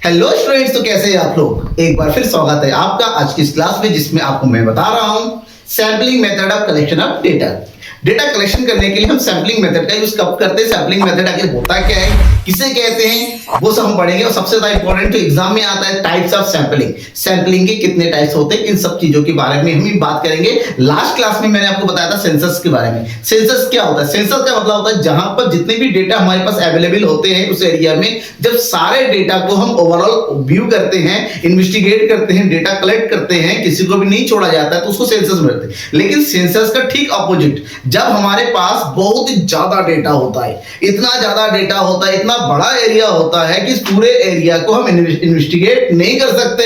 Hello students, तो कैसे हैं आप लोग। एक बार फिर स्वागत है आपका आज की इस क्लास में, जिसमें आपको मैं बता रहा हूं sampling method of collection of data. Data collection करने के लिए हम सैम्पलिंग मेथड का यूज कब करते हैं, सैम्पलिंग मेथड आखिर होता क्या है, किसे कहते हैं, वो सब हम पढ़ेंगे। और सबसे ज्यादा इंपॉर्टेंट तो एग्जाम में आता है टाइप्स ऑफ सैम्पलिंग। सैम्पलिंग के कितने टाइप्स होते हैं, इन सब चीजों के बारे में हम ही बात करेंगे। लास्ट क्लास में मैंने आपको बताया था सेंसस के बारे में। सेंसस क्या होता है? सेंसस का मतलब होता है जहां पर जितने भी डेटा हमारे पास अवेलेबल होते हैं उस एरिया में, जब सारे डेटा को हम ओवरऑल व्यू करते हैं, इन्वेस्टिगेट करते हैं, डेटा कलेक्ट करते हैं, किसी को भी नहीं छोड़ा जाता है, तो उसको सेंसस बोलते हैं। लेकिन सेंसस का ठीक ऑपोजिट, जब हमारे पास बहुत ही ज्यादा डेटा होता है, इतना ज्यादा डेटा होता है, इतना बड़ा एरिया होता है कि इस पूरे एरिया को हम इन्वेस्टिगेट नहीं कर सकते।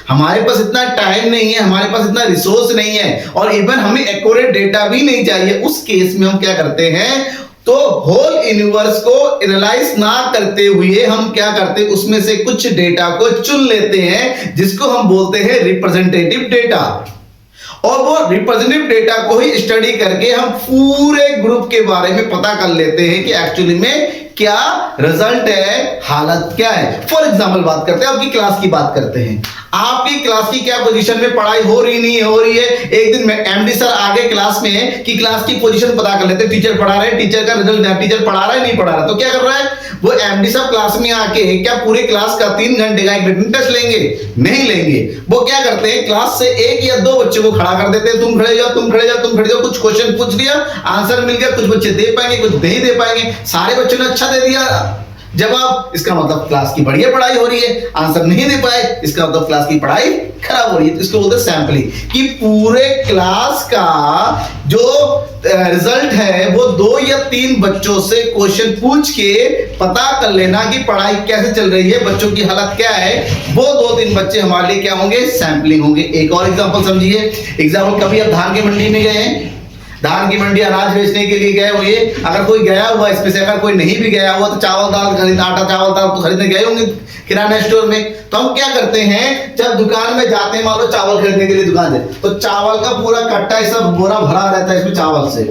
हमारे पास इतना टाइम नहीं है, हमारे पास इतना रिसोर्स नहीं है, और इवन हमें एक्यूरेट डेटा भी नहीं चाहिए। उस केस में हम क्या करते हैं, तो होल यूनिवर्स को एनालाइज ना करते हुए हम क्या करते हैं, उसमें से कुछ डेटा को चुन लेते हैं, जिसको हम बोलते हैं रिप्रेजेंटेटिव डेटा। और वो रिप्रेजेंटेटिव डेटा को ही स्टडी करके हम पूरे ग्रुप के बारे में पता कर लेते हैं कि एक्चुअली में क्या रिजल्ट है, हालत क्या है। फॉर एग्जाम्पल बात करते हैं, आपकी क्लास की बात करते हैं। आपकी क्लास की क्या पोजीशन में पढ़ाई हो रही नहीं हो रही है। एक दिन में एमडी सर आगे क्लास में है कि क्लास की पोजीशन पता कर लेते हैं, टीचर पढ़ा रहे हैं, टीचर का रिजल्ट, टीचर पढ़ा रहा है नहीं पढ़ा रहा, तो क्या कर रहा है वो एमडी सर क्लास में आके क्या पूरे क्लास का 3 घंटे का एक रिटन टेस्ट लेंगे? नहीं लेंगे। वो क्या करते हैं, क्लास से 1 या 2 बच्चों को खड़ा कर देते हैं, तुम खड़े जाओ, तुम खड़े जाओ, तुम खड़े जाओ। कुछ क्वेश्चन पूछ लिया, आंसर मिल गया, कुछ बच्चे दे पाएंगे, कुछ नहीं दे पाएंगे। सारे बच्चों ने अच्छा दे दिया जवाब, इसका मतलब क्लास की बढ़िया पढ़ाई हो रही है। आंसर नहीं दे पाए, इसका मतलब क्लास की पढ़ाई खराब हो रही है। तो इसको बोलते हैं सैंपलिंग, कि पूरे क्लास का जो रिजल्ट है वो 2 या 3 बच्चों से क्वेश्चन पूछ के पता कर लेना कि पढ़ाई कैसे चल रही है, बच्चों की हालत क्या है। वो 2-3 बच्चे हमारे लिए क्या होंगे, सैंपलिंग होंगे। एक और एग्जांपल समझिए। एग्जांपल, कभी आप धान की मंडी में गए हैं, धान की मंडी अनाज बेचने के लिए गए हुए, अगर कोई गया हुआ इसमें से, अगर कोई नहीं भी गया हुआ, तो चावल दाल खरीद, आटा चावल दाल तो खरीदने गए होंगे किराना स्टोर में। तो हम क्या करते हैं, जब दुकान में जाते हैं, मान लो चावल खरीदने के लिए दुकान से, तो चावल का पूरा कट्टा सब बोरा भरा रहता है इसमें चावल से।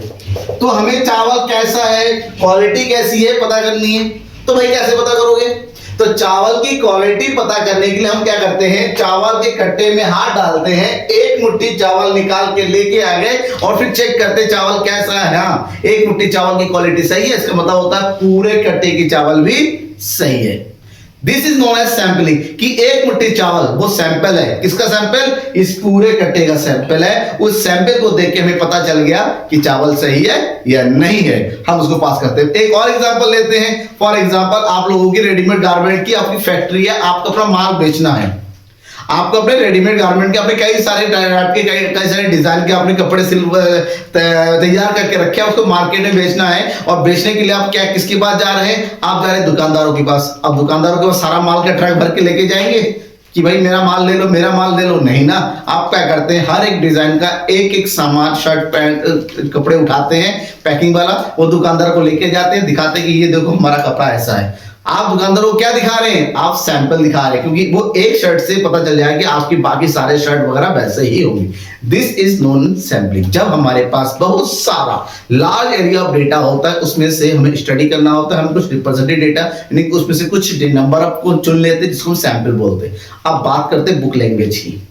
तो हमें चावल कैसा है, क्वालिटी कैसी है पता करनी है। तो भाई कैसे पता करोगे, तो चावल की क्वालिटी पता करने के लिए हम क्या करते हैं, चावल के कट्टे में हाथ डालते हैं, एक मुट्ठी चावल निकाल के लेके आ गए और फिर चेक करते हैं चावल कैसा है। हाँ, एक मुट्ठी चावल की क्वालिटी सही है, इसका मतलब होता है पूरे कट्टे की चावल भी सही है। This is known as sampling, कि एक मुट्ठी चावल वो सैंपल है। किसका सैंपल? इस पूरे कट्टे का सैंपल है। उस सैंपल को देख के हमें पता चल गया कि चावल सही है या नहीं है, हम उसको पास करते हैं। एक और एग्जांपल लेते हैं। फॉर एग्जांपल, आप लोगों की रेडीमेड गारमेंट की आपकी फैक्ट्री है, आपको अपना माल बेचना है। आपको अपने रेडीमेड गारमेंट के अपने कई सारे कई सारे डिजाइन के अपने कपड़े तैयार करके रखे हैं, उसको मार्केट में बेचना है। और बेचने के लिए आप क्या किसके पास जा रहे हैं, आप जा रहे हैं दुकानदारों के पास। अब दुकानदारों के पास सारा माल का ट्रक भर के लेके जाएंगे कि भाई मेरा माल ले लो, मेरा माल ले लो, नहीं ना। आप क्या करते हैं, हर एक डिजाइन का एक एक सामान, शर्ट पैंट कपड़े उठाते हैं पैकिंग वाला, वो दुकानदार को लेके जाते हैं, दिखाते हैं कि ये देखो हमारा कपड़ा ऐसा है। आप दुकानदार को क्या दिखा रहे हैं, आप सैंपल दिखा रहे हैं, क्योंकि वो एक शर्ट से पता चल जाएगा कि आपकी बाकी सारे शर्ट वगैरह वैसे ही होंगे। This is known sampling. जब हमारे पास बहुत सारा लार्ज एरिया ऑफ डेटा होता है, उसमें से हमें स्टडी करना होता है, हम कुछ रिप्रेजेंटेटिव डेटा यानी कि उसमें से कुछ नंबर ऑफ को चुन लेते हैं, जिसको हम सैंपल बोलते हैं। अब बात करते हैं बुक लैंग्वेज की,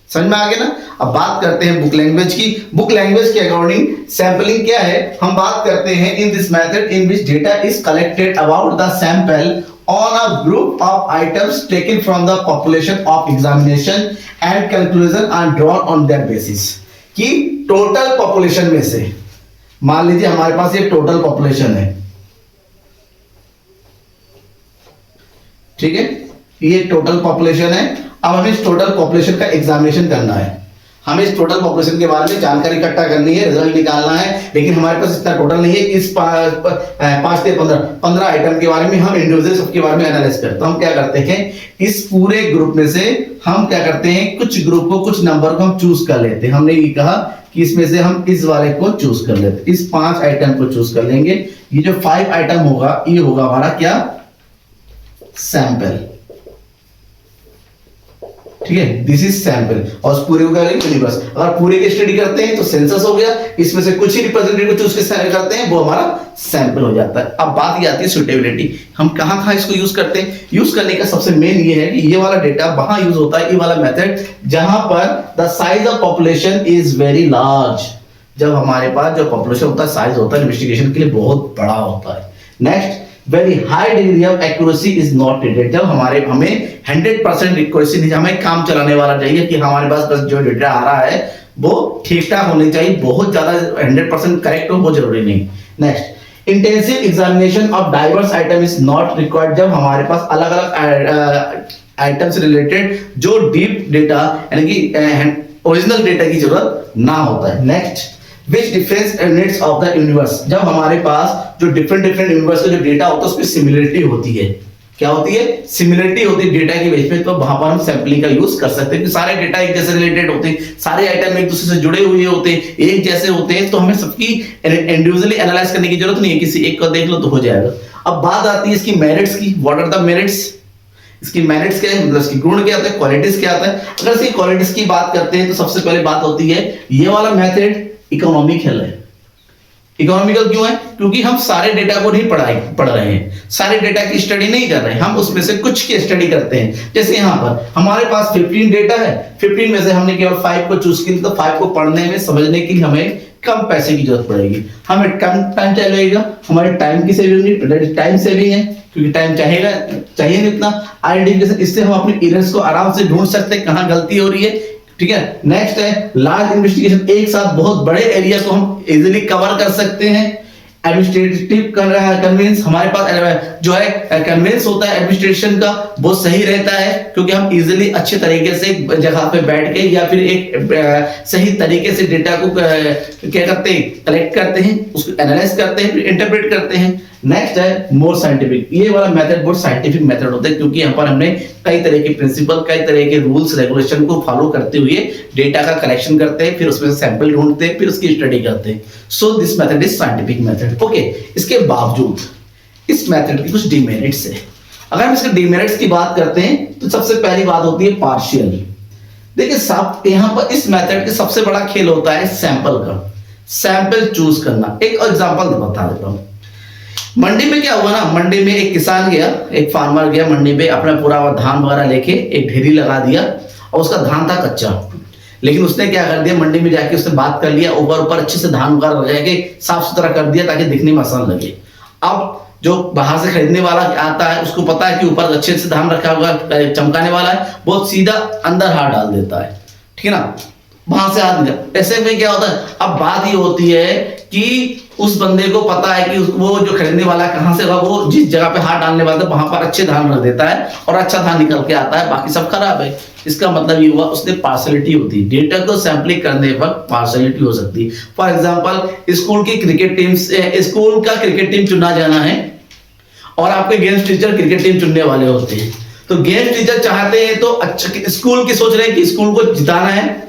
समझ में आ गया ना। अब बात करते हैं बुक लैंग्वेज की। बुक लैंग्वेज के अकॉर्डिंग सैंपलिंग क्या है, हम बात करते हैं in this method in which data is collected about the sample on a group of items taken from the population of examination and conclusion are drawn on that basis। कि total population में से, मान लीजिए हमारे पास ये total population है, ठीक है, ये टोटल पॉपुलेशन है। अब हमें इस टोटल पॉपुलेशन का एग्जामिनेशन करना है, हमें इस टोटल पॉपुलेशन के बारे में जानकारी इकट्ठा करनी है, रिजल्ट निकालना है। लेकिन हमारे पास इतना टोटल नहीं है, इस 5 से 15 आइटम के बारे में हम इंडिविजुअल सबके बारे में एनालाइज करते हैं। तो हम क्या करते हैं, इस पूरे ग्रुप में से हम क्या करते हैं, कुछ ग्रुप को, कुछ नंबर को हम चूज कर लेते हैं। हमने ये कहा कि इसमें से हम इस वाले को चूज कर लेते हैं, इस 5 आइटम को चूज कर लेंगे। ये जो 5 आइटम होगा, ये होगा हमारा क्या, सैंपल, ठीक है, दिस इज सैंपल। और उस पूरे को क्या करेंगे, यूनिवर्स। अगर पूरे की स्टडी करते हैं तो सेंसस हो गया, इसमें से कुछ ही रिप्रेजेंटेटिव को चूज करते हैं, वो हमारा सैंपल हो जाता है। अब बात ये आती है सुटेबिलिटी, हम कहाँ कहाँ इसको यूज करते हैं। यूज करने का सबसे मेन ये है कि ये वाला डेटा वहां यूज होता है, ये वाला मेथड, जहां पर the size of population is very large. जब हमारे पास जो पॉपुलेशन होता है, साइज होता है इन्वेस्टिगेशन के लिए बहुत बड़ा होता है। Next, very high degree of accuracy is not needed. जब हमें 100% एक्यूरेसी नहीं, हमें काम चलाने वाला चाहिए कि हमारे पास बस जो डेटा आ रहा है वो ठीक ठाक होने चाहिए, बहुत ज्यादा 100% करेक्ट हो वो जरूरी नहीं। Next, intensive examination of diverse item is not required. जब हमारे पास अलग अलग आइटम से रिलेटेड जो डीप डेटा यानी कि ओरिजिनल डेटा की जरूरत ना होता है। Next, which different units of the universe, जब हमारे पास जो डिफरेंट यूनिवर्स का जो डेटा होता है उसमें सिमिलरिटी होती है। क्या होती है, सिमिलरिटी होती है डेटा के बेस पे, तो वहां पर हम सैंपलिंग का यूज कर सकते हैं कि सारे डेटा एक जैसे रिलेटेड होते हैं, सारे आइटम एक दूसरे से जुड़े हुए होते हैं, एक जैसे होते हैं, तो हमें सबकी इंडिविजुअली एनालाइज करने की जरूरत नहीं है, किसी एक को देख लो तो हो जाएगा। अब बात आती है इसकी मेरिट्स की। व्हाट आर द मेरिट्स, इसकी मेरिट्स क्या है, मतलब इसकी गुण क्या होता है, क्वालिटीज क्या होता है। अगर इसकी क्वालिटीज की बात करते हैं तो सबसे पहले बात होती है ये वाला मेथड इकोनॉमिकल है। इकोनॉमिकल क्यों है, क्योंकि हम सारे डेटा को नहीं पढ़ रहे हैं, सारे डेटा की स्टडी नहीं कर रहे हैं, हम उसमें से कुछ की स्टडी करते हैं। जैसे यहाँ पर हमारे पास 15 डेटा है, 15 में से हमने केवल 5 को चूज किया, तो 5 को पढ़ने में समझने के लिए हमें कम पैसे की जरूरत पड़ेगी, हमें कम टाइम लगेगा, हमारे टाइम की सेविंग, टाइम सेविंग है क्योंकि टाइम चाहिए नहीं इतना। आइडेंटिफिकेशन, इससे हम अपने एरर्स को आराम से ढूंढ सकते हैं कहाँ गलती हो रही है, ठीक है। नेक्स्ट है लार्ज इन्वेस्टिगेशन, एक साथ बहुत बड़े एरिया को हम इजीली कवर कर सकते हैं। एडमिनिस्ट्रेटिव कन्वेंस, हमारे पास जो है कन्वेंस होता है एडमिनिस्ट्रेशन का, वो सही रहता है क्योंकि हम इजीली अच्छे तरीके से जगह पे बैठ के या फिर एक सही तरीके से डेटा को क्या करते हैं, कलेक्ट करते हैं, उसको एनालाइज करते हैं, फिर इंटरप्रेट करते हैं। नेक्स्ट है मोर साइंटिफिक, ये वाला मेथड बहुत साइंटिफिक मेथड होता है क्योंकि यहाँ पर हमने कई तरह के प्रिंसिपल, कई तरह के रूल्स रेगुलेशन को फॉलो करते हुए डेटा का कलेक्शन करते हैं, फिर उसमें सैंपल ढूंढते हैं, फिर उसकी स्टडी करते हैं। So this method is scientific method. Okay, इसके बावजूद इस मेथड की कुछ डिमेरिट्स है। अगर हम इसके डिमेरिट्स की बात करते हैं तो सबसे पहली बात होती है पार्शियल। देखिए साहब, यहाँ पर इस मेथड का सबसे बड़ा खेल होता है सैंपल का, सैंपल चूज करना। एक एग्जांपल बता देता हूँ। मंडी में क्या हुआ ना, मंडी में एक किसान गया, एक फार्मर गया मंडी में, अपना पूरा धान वगैरह लेके एक ढेरी लगा दिया और उसका धान था कच्चा, लेकिन उसने क्या कर दिया, मंडी में जाके उससे बात कर लिया, ऊपर अच्छे से धान वगैरह लगा के साफ सुथरा कर दिया ताकि दिखने में आसान लगे। अब जो बाहर से खरीदने वाला आता है उसको पता है कि ऊपर अच्छे से धान रखा हुआ चमकाने वाला है, बहुत सीधा अंदर हाथ डाल देता है, ठीक है ना, वहां से हाथ निकल। ऐसे में क्या होता है, अब बात ये होती है कि उस बंदे को पता है कि वो जो खरीदने वाला है कहां से होगा, वो जिस जगह पे हाथ डालने वाला था वहां पर अच्छे धान रख देता है और अच्छा धान निकल के आता है, बाकी सब खराब है। इसका मतलब ये हुआ उसने पार्शियलिटी होती है, डेटा को सैंपलिंग करने वक्त पार्शियलिटी हो सकती है। फॉर एग्जांपल स्कूल की क्रिकेट टीम, स्कूल का क्रिकेट टीम चुना जाना है और आपके गेम्स टीचर क्रिकेट टीम चुनने वाले होते हैं, तो गेम्स टीचर चाहते हैं तो अच्छा, स्कूल की सोच रहे हैं कि स्कूल को जिताना है,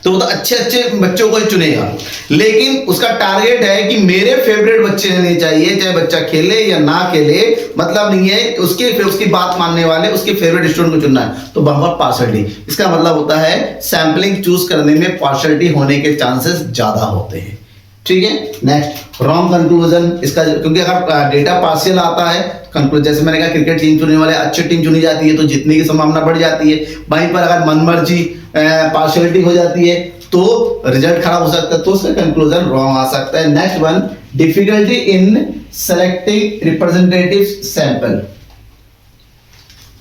तो वो तो अच्छे अच्छे बच्चों को चुनेगा, लेकिन उसका टारगेट है कि मेरे फेवरेट बच्चे होने चाहिए, चाहे बच्चा खेले या ना खेले मतलब नहीं है, उसकी बात मानने वाले उसके फेवरेट स्टूडेंट को चुनना है, तो वहां पर पार्शियलिटी। इसका मतलब होता है सैंपलिंग चूज करने में पार्शियलिटी होने के चांसेस ज्यादा होते हैं, ठीक है। नेक्स्ट, रॉन्ग कंक्लूजन, इसका क्योंकि अगर डेटा पार्शियल आता है, कंक्लूजन जैसे मैंने कहा क्रिकेट टीम चुनने वाले अच्छी टीम चुनी जाती है तो जीतने की संभावना बढ़ जाती है, वहीं पर अगर मनमर्जी पार्शियलिटी हो जाती है तो रिजल्ट खराब हो सकता है, तो उसका कंक्लूजन रॉन्ग आ सकता है। Next one, difficulty in selecting representative sample.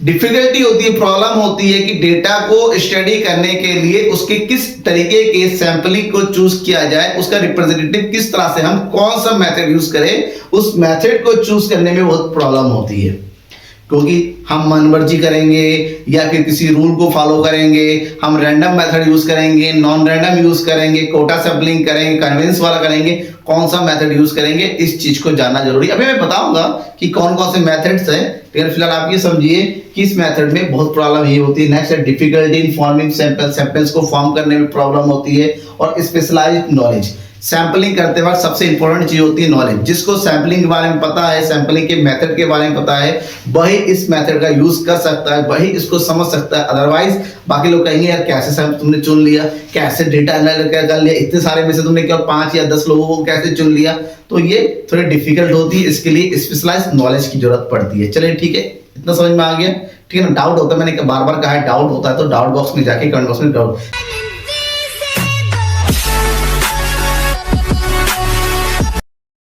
Difficulty होती है, प्रॉब्लम होती है कि डेटा को स्टडी करने के लिए उसके किस तरीके के सैंपलिंग को चूज किया जाए, उसका रिप्रेजेंटेटिव किस तरह से, हम कौन सा मेथड यूज करें, उस मेथड को चूज करने में बहुत प्रॉब्लम होती है, क्योंकि हम मनमर्जी करेंगे या फिर किसी रूल को फॉलो करेंगे, हम रैंडम मेथड यूज करेंगे, नॉन रैंडम यूज करेंगे, कोटा सैंपलिंग करेंगे, कन्वेंस वाला करेंगे, कौन सा मेथड यूज करेंगे, इस चीज को जानना जरूरी है। अभी मैं बताऊंगा कि कौन कौन से मेथड्स हैं, लेकिन फिलहाल आप ये समझिए कि इस मेथड में बहुत प्रॉब्लम ये होती है। नेक्स्ट है difficulty in forming sample, samples को फॉर्म करने में प्रॉब्लम होती है। और स्पेशलाइज्ड नॉलेज, सैंपलिंग करते वक्त सबसे इंपॉर्टेंट चीज होती है नॉलेज। जिसको सैंपलिंग के बारे में पता है, सैंपलिंग के मेथड के बारे में पता है, वही इस मेथड का यूज कर सकता है, वही इसको समझ सकता है। अदरवाइज बाकी लोग कहेंगे यार कैसे सैंपल तुमने चुन लिया, कैसे डेटा एनालिसिस कर लिया, इतने सारे में से तुमने केवल 5 या 10 लोगों को कैसे चुन लिया। तो ये थोड़ी डिफिकल्ट होती है, इसके लिए स्पेशलाइज्ड नॉलेज की जरूरत पड़ती है। चलिए ठीक है, इतना समझ में आ गया। ठीक है ना, डाउट होता है, मैंने बार बार कहा है डाउट होता है तो डाउट बॉक्स में जाके कमेंट बॉक्स में डाउट